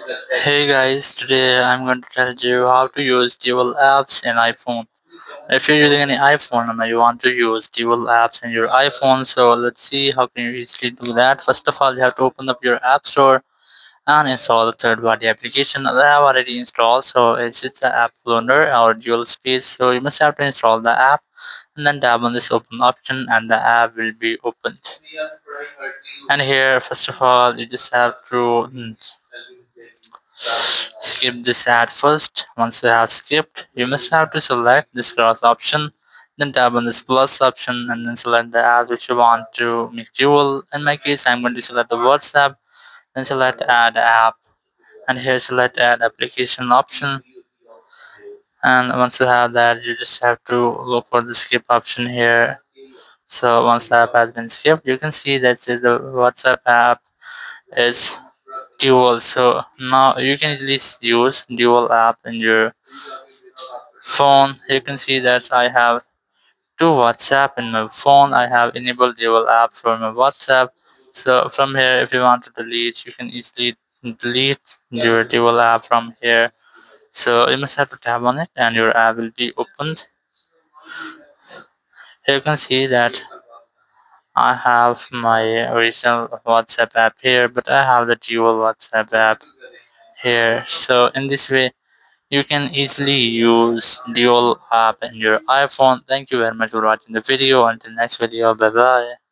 Hey guys, today I'm going to tell you how to use dual apps in iPhone. If you're using any iPhone and you want to use dual apps in your iPhone, so let's see how can you easily do that. First of all, you have to open up your app store and install the third-party application that I have already installed. So it's just the app cloner or dual space. So you must have to install the app and then tap on this open option and the app will be opened. And here, first of all, you just have to skip this ad first. Once you have skipped, you must have to select this cross option, then tap on this plus option and then select the ads which you want to make dual. In my case, I'm going to select the WhatsApp, then select add app, and here select add application option. And once you have that, you just have to look for the skip option here. So once the app has been skipped, you can see that the WhatsApp app is dual. So now you can easily use dual app in your phone. You can see that I have two WhatsApp in my phone. I have enabled dual app for my WhatsApp. So from here, if you want to delete, you can easily delete your dual app from here. So you must have to tap on it and your app will be opened. Here you can see that I have my original WhatsApp app here, but I have the dual WhatsApp app here. So in this way, you can easily use dual app in your iPhone. Thank you very much for watching the video. Until next video, bye bye.